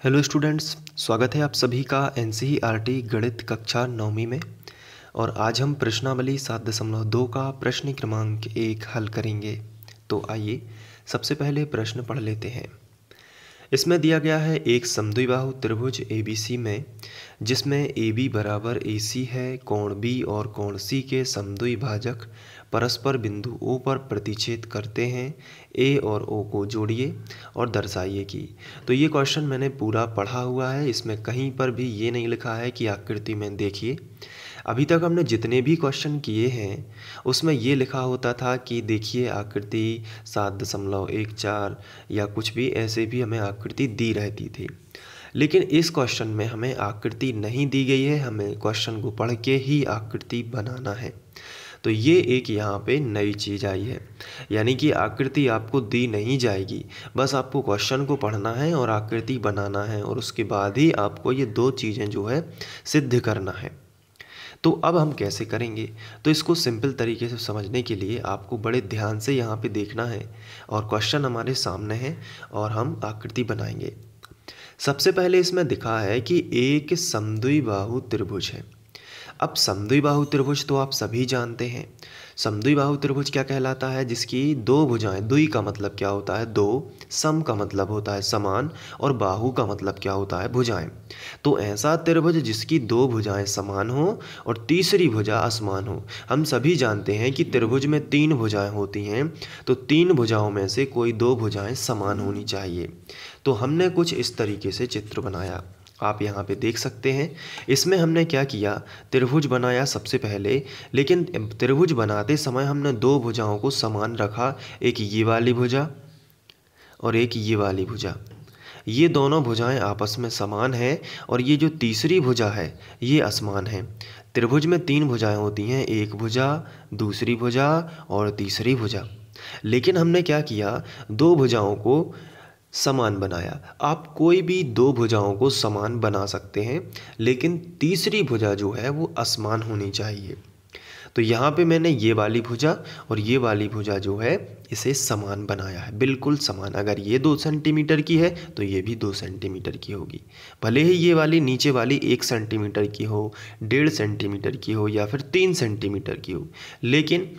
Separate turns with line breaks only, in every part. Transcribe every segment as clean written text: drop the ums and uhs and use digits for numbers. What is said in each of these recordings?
Hello students, स्वागत है आप सभी का एनसीईआरटी गणित कक्षा 9वीं में। और आज हम प्रश्नावली 7.2 का प्रश्न क्रमांक 1 हल करेंगे। तो आइए सबसे पहले प्रश्न पढ़ लेते हैं। इसमें दिया गया है एक समद्विबाहु त्रिभुज ABC में जिसमें AB बराबर AC है, कोण B और कोण C के समद्विभाजक परस्पर बिंदु O पर प्रतिच्छेद करते हैं। A और O को जोड़िए और दर्शाइए कि। तो ये क्वेश्चन मैंने पूरा पढ़ा हुआ है, इसमें कहीं पर भी ये नहीं लिखा है कि आकृति में देखिए। अभी तक हमने जितने भी क्वेश्चन किए हैं उसमें ये लिखा होता था कि देखिए आकृति 7.14 या कुछ भी ऐसे भी हमें आकृति दी रहती थी। लेकिन इस क्वेश्चन में हमें आकृति नहीं दी गई है, हमें क्वेश्चन को पढ़ के ही आकृति बनाना है। तो ये एक यहाँ पे नई चीज़ आई है, यानी कि आकृति आपको दी नहीं जाएगी, बस आपको क्वेश्चन को पढ़ना है और आकृति बनाना है और उसके बाद ही आपको ये दो चीज़ें जो है सिद्ध करना है। तो अब हम कैसे करेंगे? तो इसको सिंपल तरीके से समझने के लिए आपको बड़े ध्यान से यहाँ पे देखना है और क्वेश्चन हमारे सामने है और हम आकृति बनाएंगे। सबसे पहले इसमें दिखा है कि एक समद्विबाहु त्रिभुज है। अब समद्विबाहु त्रिभुज तो आप सभी जानते हैं। समद्विबाहु त्रिभुज क्या कहलाता है? जिसकी दो भुजाएं, द्वि का मतलब क्या होता है? दो, सम का मतलब होता है समान, और बाहु का मतलब क्या होता है? भुजाएं। तो ऐसा त्रिभुज जिसकी दो भुजाएं समान हो और तीसरी भुजा असमान हो। हम सभी जानते हैं कि त्रिभुज में तीन भुजाएं होती हैं, तो तीन भुजाओं में से कोई दो भुजाएं समान होनी चाहिए। तो हमने कुछ इस तरीके से चित्र बनाया, आप यहाँ पे देख सकते हैं। इसमें हमने क्या किया, त्रिभुज बनाया सबसे पहले, लेकिन त्रिभुज बनाते समय हमने दो भुजाओं को समान रखा, एक ये वाली भुजा और एक ये वाली भुजा। ये दोनों भुजाएं आपस में समान हैं और ये जो तीसरी भुजा है ये असमान है। त्रिभुज में तीन भुजाएं होती हैं, एक भुजा, दूसरी भुजा और तीसरी भुजा। लेकिन हमने क्या किया, दो भुजाओं को समान बनाया। आप कोई भी दो भुजाओं को समान बना सकते हैं, लेकिन तीसरी भुजा जो है वो असमान होनी चाहिए। तो यहाँ पे मैंने ये वाली भुजा और ये वाली भुजा जो है इसे समान बनाया है, बिल्कुल समान। अगर ये 2 सेंटीमीटर की है तो ये भी 2 सेंटीमीटर की होगी, भले ही ये वाली नीचे वाली 1 सेंटीमीटर की हो, 1.5 सेंटीमीटर की हो या फिर 3 सेंटीमीटर की हो, लेकिन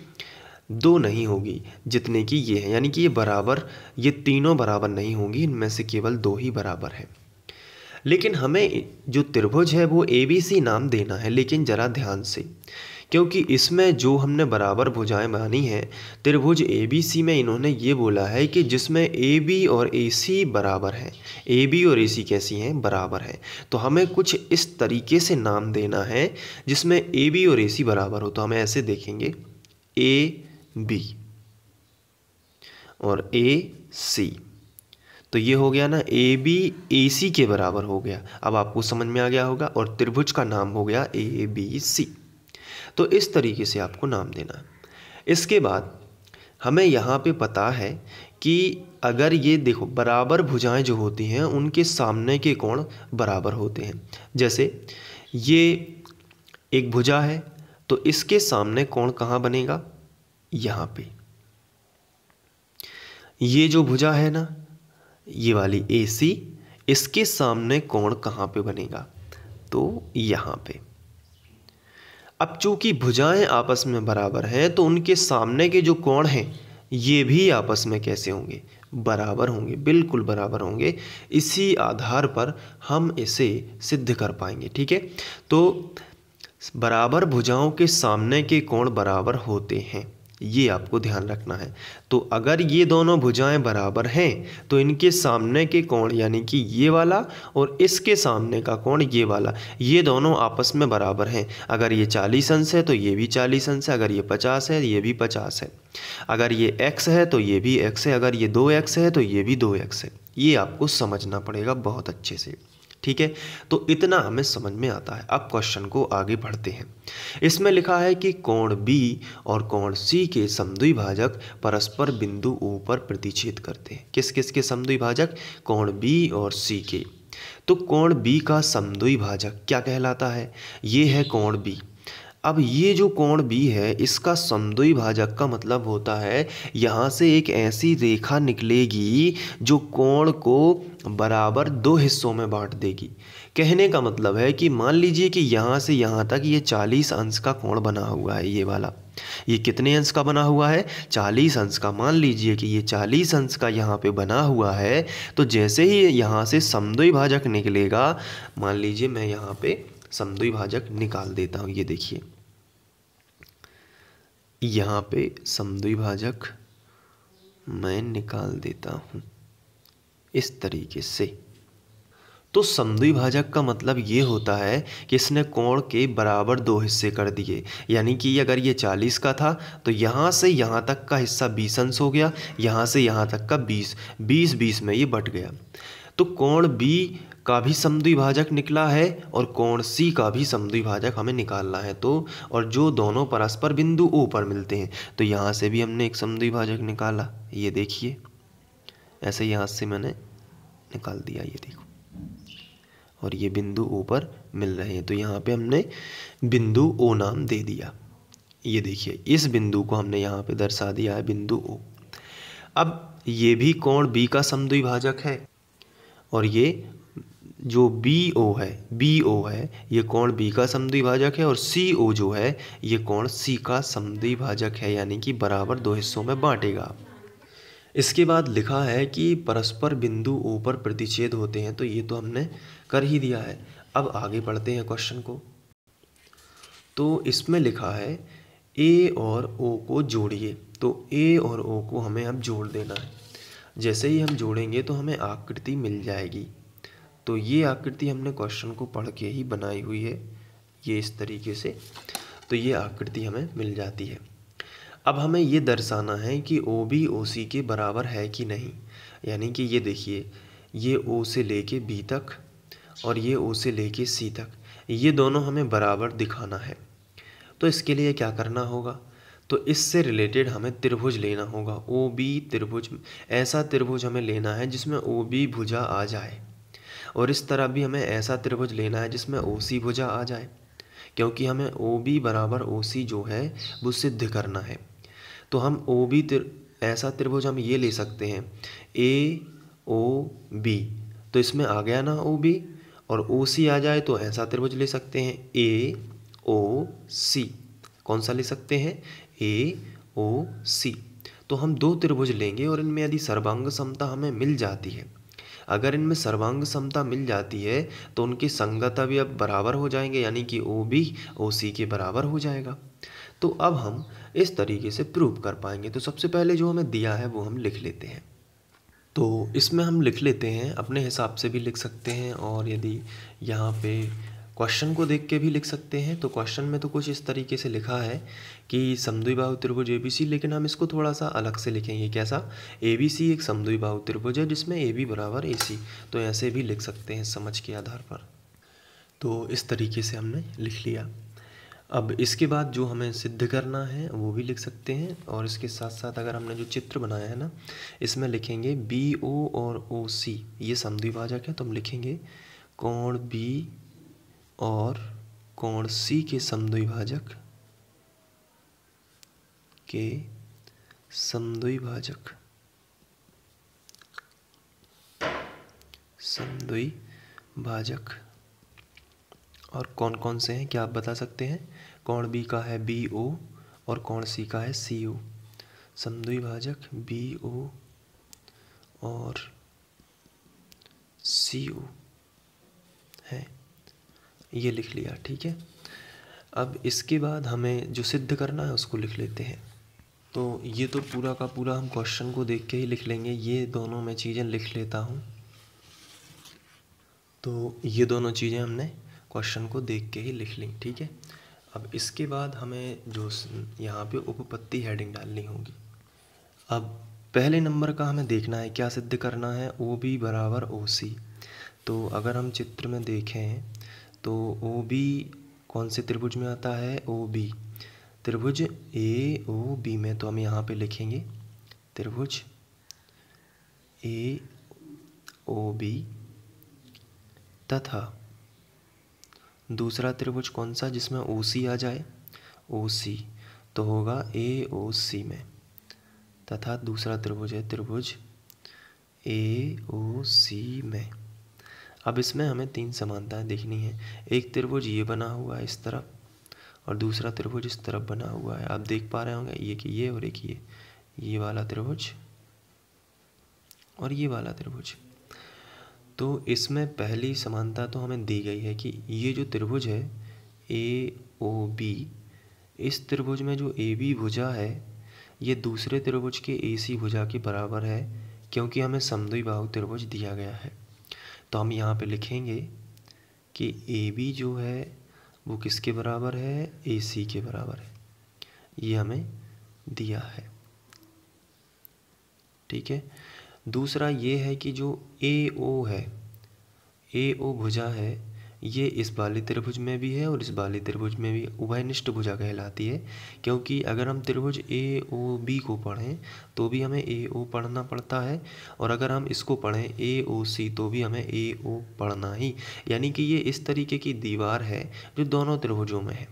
दो नहीं होगी जितने की ये है। यानी कि ये बराबर, ये तीनों बराबर नहीं होंगी, इनमें से केवल दो ही बराबर है। लेकिन हमें जो त्रिभुज है वो ABC नाम देना है, लेकिन ज़रा ध्यान से, क्योंकि इसमें जो हमने बराबर भुजाएं मानी हैं त्रिभुज ABC में, इन्होंने ये बोला है कि जिसमें AB और AC बराबर हैं। AB और AC कैसी हैं? बराबर हैं। तो हमें कुछ इस तरीके से नाम देना है जिसमें AB और AC बराबर हो। तो हमें ऐसे देखेंगे, AB और AC, तो ये हो गया ना, AB AC के बराबर हो गया। अब आपको समझ में आ गया होगा, और त्रिभुज का नाम हो गया ABC। तो इस तरीके से आपको नाम देना है। इसके बाद हमें यहाँ पे पता है कि अगर ये देखो, बराबर भुजाएं जो होती हैं उनके सामने के कोण बराबर होते हैं। जैसे ये एक भुजा है तो इसके सामने कोण कहाँ बनेगा? यहाँ पे। ये जो भुजा है ना, ये वाली AC, इसके सामने कोण कहाँ पे बनेगा? तो यहाँ पे। अब चूंकि भुजाएं आपस में बराबर हैं तो उनके सामने के जो कोण हैं ये भी आपस में कैसे होंगे? बराबर होंगे, बिल्कुल बराबर होंगे। इसी आधार पर हम इसे सिद्ध कर पाएंगे। ठीक है, तो बराबर भुजाओं के सामने के कोण बराबर होते हैं, ये आपको ध्यान रखना है। तो अगर ये दोनों भुजाएं बराबर हैं तो इनके सामने के कोण, यानी कि ये वाला और इसके सामने का कोण ये वाला, ये दोनों आपस में बराबर हैं। अगर ये 40 अंश है तो ये भी 40 अंश है, अगर ये 50 है ये भी 50 है, अगर ये x है तो ये भी x है, अगर ये 2x है तो ये भी 2x है। ये आपको समझना पड़ेगा बहुत अच्छे से। ठीक है, तो इतना हमें समझ में आता है। अब क्वेश्चन को आगे बढ़ते हैं। इसमें लिखा है कि कोण B और कोण C के समद्विभाजक परस्पर बिंदु O पर प्रतिच्छेद करते हैं। किस किस के समद्विभाजक? कोण B और C के। तो कोण B का समद्विभाजक क्या कहलाता है? ये है कोण B। अब ये जो कोण बी है इसका समद्विभाजक का मतलब होता है यहाँ से एक ऐसी रेखा निकलेगी जो कोण को बराबर दो हिस्सों में बांट देगी। कहने का मतलब है कि मान लीजिए कि यहाँ से यहाँ तक ये 40 अंश का कोण बना हुआ है, ये वाला। ये कितने अंश का बना हुआ है? 40 अंश का। मान लीजिए कि ये 40 अंश का यहाँ पे बना हुआ है, तो जैसे ही यहाँ से समद्विभाजक निकलेगा, मान लीजिए मैं यहाँ पे समद्विभाजक निकाल देता हूँ। ये देखिए यहाँ पे समद्विभाजक मैं निकाल देता हूँ इस तरीके से। तो समद्विभाजक का मतलब ये होता है कि इसने कोण के बराबर दो हिस्से कर दिए। यानी कि अगर ये 40 का था तो यहाँ से यहाँ तक का हिस्सा 20 अंश हो गया, यहाँ से यहाँ तक का 20 में ये बट गया। तो कोण बी का भी समद्विभाजक निकला है और कोण सी का भी समद्विभाजक हमें निकालना है। तो और जो दोनों परस्पर बिंदु ओ पर मिलते हैं, तो यहाँ से भी हमने एक समद्विभाजक निकाला। ये देखिए ऐसे यहाँ से मैंने निकाल दिया, ये देखो, और ये बिंदु ओ पर मिल रहे हैं, तो यहाँ पे हमने बिंदु ओ नाम दे दिया। ये देखिए इस बिंदु को हमने यहाँ पे दर्शा दिया है बिंदु ओ। अब ये भी कोण बी का समद्विभाजक है और ये जो बी ओ है ये कोण बी का समद्विभाजक है और सी ओ जो है ये कोण सी का समद्विभाजक है, यानी कि बराबर दो हिस्सों में बांटेगा। इसके बाद लिखा है कि परस्पर बिंदु ओ पर प्रतिच्छेद होते हैं, तो ये तो हमने कर ही दिया है। अब आगे पढ़ते हैं क्वेश्चन को। तो इसमें लिखा है ए और ओ को जोड़िए। तो ए और ओ को हमें अब जोड़ देना है। जैसे ही हम जोड़ेंगे तो हमें आकृति मिल जाएगी। तो ये आकृति हमने क्वेश्चन को पढ़ के ही बनाई हुई है, ये इस तरीके से। तो ये आकृति हमें मिल जाती है। अब हमें ये दर्शाना है कि ओ बी ओ सी के बराबर है कि नहीं। यानी कि ये देखिए, ये ओ से लेके बी तक और ये ओ से लेके सी तक, ये दोनों हमें बराबर दिखाना है। तो इसके लिए क्या करना होगा? तो इससे रिलेटेड हमें त्रिभुज लेना होगा। ओ बी त्रिभुज, ऐसा त्रिभुज हमें लेना है जिसमें ओ बी भुजा आ जाए, और इस तरह भी हमें ऐसा त्रिभुज लेना है जिसमें ओ सी भुजा आ जाए, क्योंकि हमें ओ बी बराबर ओ सी जो है वो सिद्ध करना है। तो हम ओ बी ऐसा त्रिभुज हम ये ले सकते हैं ए ओ बी, तो इसमें आ गया ना ओ बी, और ओ सी आ जाए तो ऐसा त्रिभुज ले सकते हैं ए ओ सी। कौन सा ले सकते हैं? ए ओ सी। तो हम दो त्रिभुज लेंगे और इनमें यदि सर्वांग समता हमें मिल जाती है, अगर इनमें सर्वांग समता मिल जाती है तो उनके संगत अवयव बराबर हो जाएंगे, यानी कि ओ बी ओ सी के बराबर हो जाएगा। तो अब हम इस तरीके से प्रूव कर पाएंगे। तो सबसे पहले जो हमें दिया है वो हम लिख लेते हैं। तो इसमें हम लिख लेते हैं, अपने हिसाब से भी लिख सकते हैं, और यदि यहाँ पे क्वेश्चन को देख के भी लिख सकते हैं। तो क्वेश्चन में तो कुछ इस तरीके से लिखा है कि समद्विबाहु त्रिभुज एबीसी, लेकिन हम इसको थोड़ा सा अलग से लिखेंगे। कैसा? एबीसी एक समद्विबाहु त्रिभुज है जिसमें ए बी बराबर ए सी। तो ऐसे भी लिख सकते हैं समझ के आधार पर। तो इस तरीके से हमने लिख लिया। अब इसके बाद जो हमें सिद्ध करना है वो भी लिख सकते हैं, और इसके साथ साथ अगर हमने जो चित्र बनाया है ना, इसमें लिखेंगे बी ओ और ओ सी ये समद्विभाजक है। तो हम लिखेंगे कोण बी और कोण सी के समद्विभाजक समद्विभाजक और कौन कौन से हैं क्या आप बता सकते हैं? कोण बी का है बी ओ और कोण सी का है सी ओ। समद्विभाजक बी ओ और सी ओ है, ये लिख लिया। ठीक है। अब इसके बाद हमें जो सिद्ध करना है उसको लिख लेते हैं। तो ये तो पूरा का पूरा हम क्वेश्चन को देख के ही लिख लेंगे। ये दोनों मैं चीज़ें लिख लेता हूँ। तो ये दोनों चीज़ें हमने क्वेश्चन को देख के ही लिख ली। ठीक है। अब इसके बाद हमें जो यहाँ पे उपपत्ति हेडिंग डालनी होगी। अब पहले नंबर का हमें देखना है क्या सिद्ध करना है, ओ बी बराबर ओ सी। तो अगर हम चित्र में देखें तो ओ बी कौन से त्रिभुज में आता है? ओ बी त्रिभुज ए ओ बी में। तो हम यहाँ पे लिखेंगे त्रिभुज ए ओ बी तथा दूसरा त्रिभुज कौन सा जिसमें ओ सी आ जाए? ओ सी, तो होगा ए ओ सी में, तथा दूसरा त्रिभुज है त्रिभुज ए ओ सी में। अब इसमें हमें 3 समानताएं देखनी है। एक त्रिभुज ये बना हुआ है इस तरफ, और दूसरा त्रिभुज इस तरफ बना हुआ है। आप देख पा रहे होंगे ये कि ये और एक ये वाला त्रिभुज और ये वाला त्रिभुज। तो इसमें पहली समानता तो हमें दी गई है कि ये जो त्रिभुज है ए ओ बी, इस त्रिभुज में जो ए बी भुजा है ये दूसरे त्रिभुज के ए सी भुजा के बराबर है, क्योंकि हमें समद्विबाहु त्रिभुज दिया गया है। तो हम यहाँ पे लिखेंगे कि ए बी जो है वो किसके बराबर है, ए सी के बराबर है। ये हमें दिया है, ठीक है। दूसरा ये है कि जो ए ओ है, ए ओ भुजा है, ये इस वाले त्रिभुज में भी है और इस वाले त्रिभुज में भी उभयनिष्ठ भुजा कहलाती है। क्योंकि अगर हम त्रिभुज ए ओ बी को पढ़ें तो भी हमें ए ओ पढ़ना पड़ता है, और अगर हम इसको पढ़ें ए ओ सी तो भी हमें ए ओ पढ़ना ही। यानी कि ये इस तरीके की दीवार है जो दोनों त्रिभुजों में है,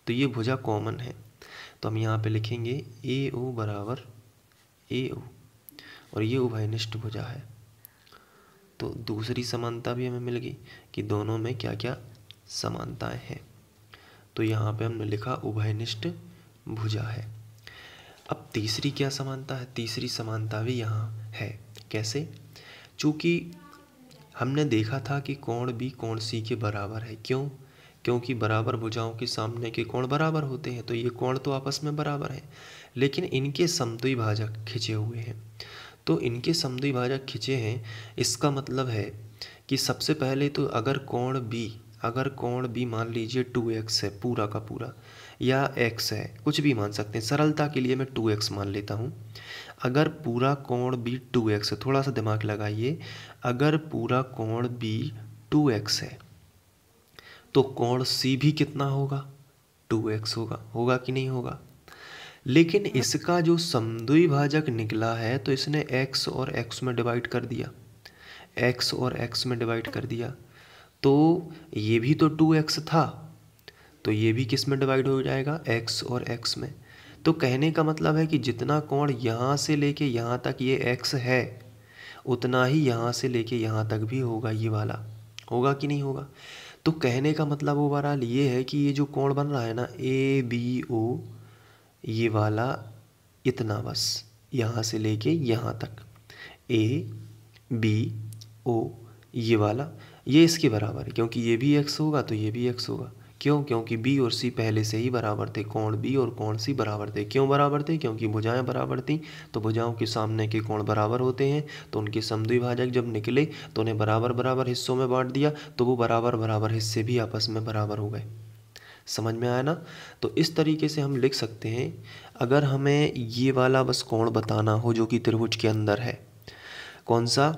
तो ये भुजा कॉमन है। तो हम यहाँ पे लिखेंगे ए ओ बराबर ए ओ, और ये उभयनिष्ठ भुजा है। तो दूसरी समानता भी हमें मिल गई कि दोनों में क्या क्या समानताएं हैं। तो यहाँ पे हमने लिखा उभयनिष्ठ भुजा है। अब तीसरी क्या समानता है, तीसरी समानता भी यहाँ है। कैसे? चूँकि हमने देखा था कि कोण भी कोण सी के बराबर है। क्यों? क्योंकि बराबर भुजाओं के सामने के कोण बराबर होते हैं, तो ये कोण तो आपस में बराबर हैं, लेकिन इनके समद्विभाजक खिंचे हुए हैं। तो इनके समद्विभाजक खिंचे हैं, इसका मतलब है कि सबसे पहले तो अगर कोण बी मान लीजिए 2x है पूरा का पूरा, या x है, कुछ भी मान सकते हैं। सरलता के लिए मैं 2x मान लेता हूँ। अगर पूरा कोण भी 2x है, थोड़ा सा दिमाग लगाइए, अगर पूरा कोण भी 2x है तो कोण C भी कितना होगा, 2x होगा कि नहीं होगा। लेकिन इसका जो समद्विभाजक निकला है तो इसने x और x में डिवाइड कर दिया, x और x में डिवाइड कर दिया, तो ये भी तो 2x था, तो ये भी किस में डिवाइड हो जाएगा, x और x में। तो कहने का मतलब है कि जितना कोण यहाँ से लेके यहाँ तक ये x है, उतना ही यहाँ से लेके यहाँ तक भी होगा, ये वाला होगा कि नहीं होगा। तो कहने का मतलब ओवरऑल ये है कि ये जो कोण बन रहा है ना ए बी ओ, ये वाला इतना बस यहाँ से लेके यहाँ तक ए बी ओ, ये वाला ये इसके बराबर है, क्योंकि ये भी x होगा तो ये भी x होगा। क्यों? क्योंकि b और c पहले से ही बराबर थे, कोण b और कोण c बराबर थे। क्यों बराबर थे? क्योंकि भुजाएं बराबर थीं, तो भुजाओं के सामने के कोण बराबर होते हैं, तो उनके समद्विभाजक जब निकले तो उन्हें बराबर बराबर हिस्सों में बांट दिया, तो वो बराबर बराबर हिस्से भी आपस में बराबर हो गए। समझ में आया ना? तो इस तरीके से हम लिख सकते हैं। अगर हमें ये वाला बस कोण बताना हो जो कि त्रिभुज के अंदर है, कौन सा,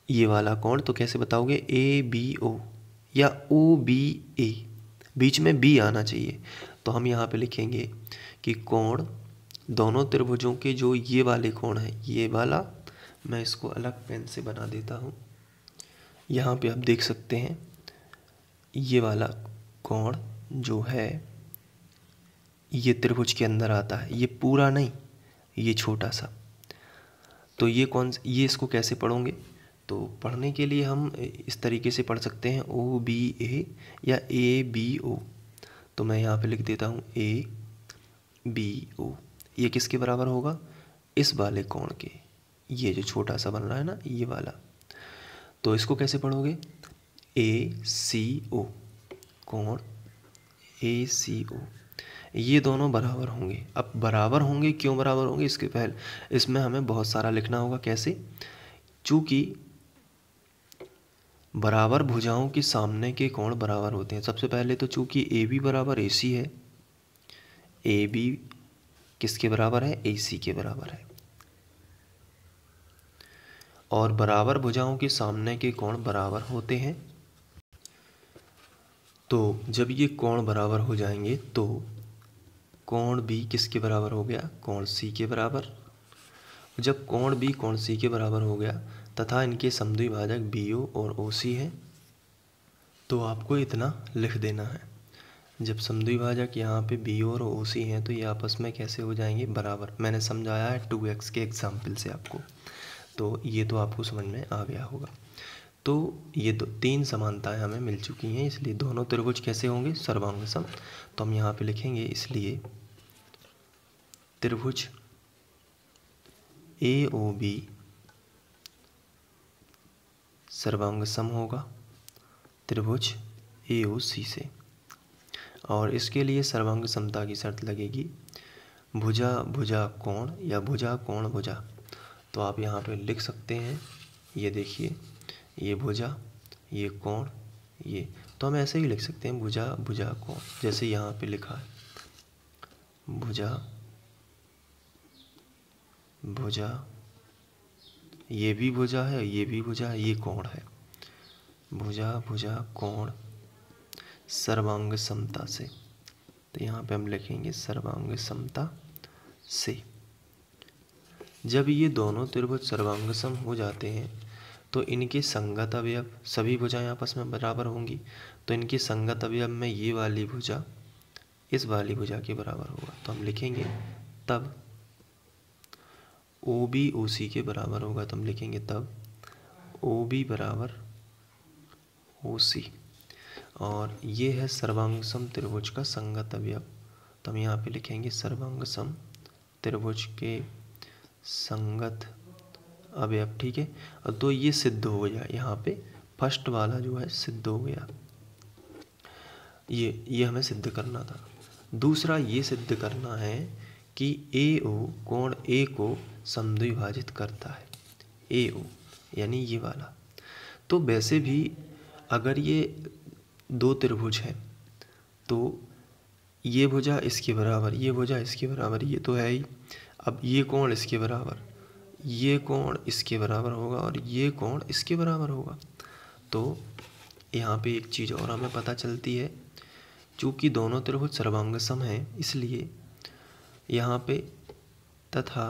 ये वाला कोण, तो कैसे बताओगे, ए बी ओ या ओ बी ए, बीच में बी आना चाहिए। तो हम यहाँ पे लिखेंगे कि कोण दोनों त्रिभुजों के जो ये वाले कोण हैं, ये वाला, मैं इसको अलग पेन से बना देता हूँ। यहाँ पे आप देख सकते हैं ये वाला कोण जो है ये त्रिभुज के अंदर आता है, ये पूरा नहीं, ये छोटा सा। तो ये इसको कैसे पढ़ोगे? तो पढ़ने के लिए हम इस तरीके से पढ़ सकते हैं, ओ बी ए या ए बी ओ। तो मैं यहाँ पे लिख देता हूँ ए बी ओ, ये किसके बराबर होगा, इस वाले कोण के, ये जो छोटा सा बन रहा है ना ये वाला। तो इसको कैसे पढ़ोगे, ए सी ओ, कोण ए सी ओ, ये दोनों बराबर होंगे। अब बराबर होंगे, क्यों बराबर होंगे, इसके पहले इसमें हमें बहुत सारा लिखना होगा। कैसे? चूँकि बराबर भुजाओं के सामने के कोण बराबर होते हैं। सबसे पहले तो चूँकि ए बी बराबर ए सी है, ए बी किसके बराबर है, ए सी के बराबर है, और बराबर भुजाओं के सामने के कोण बराबर होते हैं। तो जब ये कोण बराबर हो जाएंगे तो कोण बी किसके बराबर हो गया, कोण सी के बराबर। जब कोण बी कोण सी के बराबर हो गया तथा इनके समद्विभाजक बी ओ और ओ सी है, तो आपको इतना लिख देना है। जब समद्विभाजक यहाँ पे बी और ओ सी हैं तो ये आपस में कैसे हो जाएंगे, बराबर। मैंने समझाया है 2x के एग्जाम्पल से आपको, तो ये तो आपको समझ में आ गया होगा। तो ये तो 3 समानताएं हमें मिल चुकी हैं, इसलिए दोनों त्रिभुज कैसे होंगे, सर्वांग सम। तो हम यहाँ पे लिखेंगे, इसलिए त्रिभुज AOB सर्वांग सम होगा त्रिभुज AOC से। और इसके लिए सर्वांग समता की शर्त लगेगी भुजा भुजा कोण या भुजा कोण भुजा। तो आप यहाँ पे लिख सकते हैं, ये देखिए, ये भुजा, ये कोण, ये, तो हम ऐसे ही लिख सकते हैं भुजा भुजा कोण, जैसे यहाँ पे लिखा है भुजा भुजा, ये भी भुजा है, ये भी भुजा है, ये कोण है, भुजा भुजा कोण सर्वांग समता से। तो यहाँ पे हम लिखेंगे सर्वांग समता से। जब ये दोनों त्रिभुज सर्वांग सम हो जाते हैं तो इनके संगत अवयव, सभी भुजाएं आपस में बराबर होंगी, तो इनके संगत अवयव में ये वाली भुजा इस वाली भुजा के बराबर होगा। तो हम लिखेंगे तब OB OC के बराबर होगा। तो हम लिखेंगे तब OB बराबर OC, और ये है सर्वांग सम त्रिभुज का संगत अवयव। तो हम यहाँ पे लिखेंगे सर्वांग सम त्रिभुज के संगत अवयव, ठीक है। और तो ये सिद्ध हो गया, यहाँ पे फर्स्ट वाला जो है सिद्ध हो गया, ये हमें सिद्ध करना था। दूसरा ये सिद्ध करना है कि AO कोण A को समद्विभाजित करता है, AO यानी ये वाला। तो वैसे भी अगर ये 2 त्रिभुज हैं तो ये भुजा इसके बराबर, ये भुजा इसके बराबर, ये तो है ही। अब ये कोण इसके बराबर, ये कोण इसके बराबर होगा और ये कोण इसके बराबर होगा। तो यहाँ पे एक चीज़ और हमें पता चलती है, चूँकि दोनों त्रिभुज सर्वांग सम हैं, इसलिए यहाँ पे तथा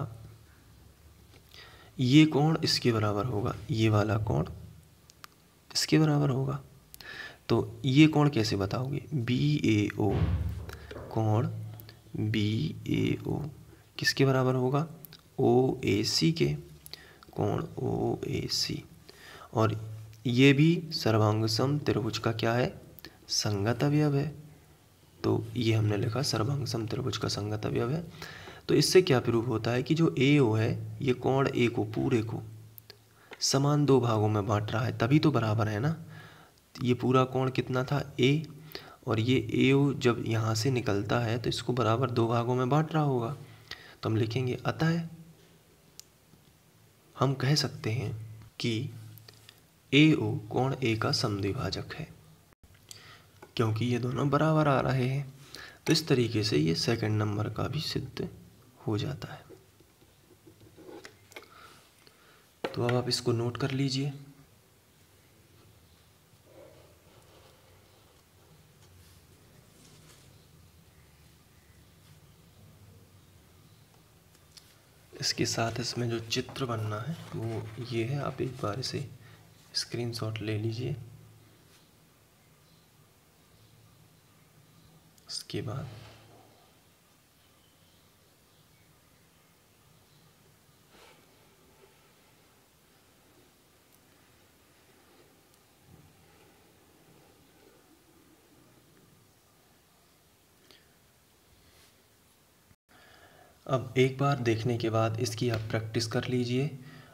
ये कोण इसके बराबर होगा, ये वाला कोण इसके बराबर होगा। तो ये कोण कैसे बताओगे, BAO कोण BAO किसके बराबर होगा, OAC के, कोण OAC। और ये भी सर्वांग सम त्रिभुज का क्या है, संगत अवयव है। तो ये हमने लिखा सर्वांग सम त्रिभुज का संगत अवयव है। तो इससे क्या प्रूव होता है कि जो AO है ये कोण A को पूरे को समान 2 भागों में बांट रहा है, तभी तो बराबर है ना। ये पूरा कोण कितना था A, और ये AO जब यहाँ से निकलता है तो इसको बराबर 2 भागों में बांट रहा होगा। तो हम लिखेंगे अतः हम कह सकते हैं कि AO कोण A का समद्विभाजक है, क्योंकि ये दोनों बराबर आ रहे हैं। तो इस तरीके से ये सेकंड नंबर का भी सिद्ध हो जाता है। तो अब आप इसको नोट कर लीजिए। इसके साथ इसमें जो चित्र बनना है वो ये है, आप एक बार इसे स्क्रीनशॉट ले लीजिए। इसके बाद अब एक बार देखने के बाद इसकी आप प्रैक्टिस कर लीजिए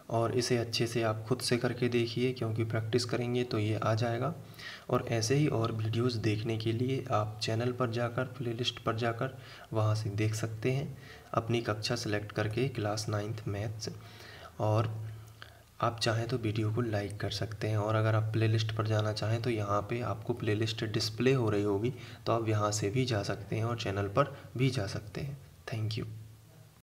और इसे अच्छे से आप खुद से करके देखिए, क्योंकि प्रैक्टिस करेंगे तो ये आ जाएगा। और ऐसे ही और वीडियोस देखने के लिए आप चैनल पर जाकर, प्लेलिस्ट पर जाकर वहाँ से देख सकते हैं अपनी कक्षा सेलेक्ट करके, क्लास 9th मैथ्स। और आप चाहें तो वीडियो को लाइक कर सकते हैं, और अगर आप प्लेलिस्ट पर जाना चाहें तो यहाँ पे आपको प्लेलिस्ट डिस्प्ले हो रही होगी, तो आप यहाँ से भी जा सकते हैं और चैनल पर भी जा सकते हैं। Thank you.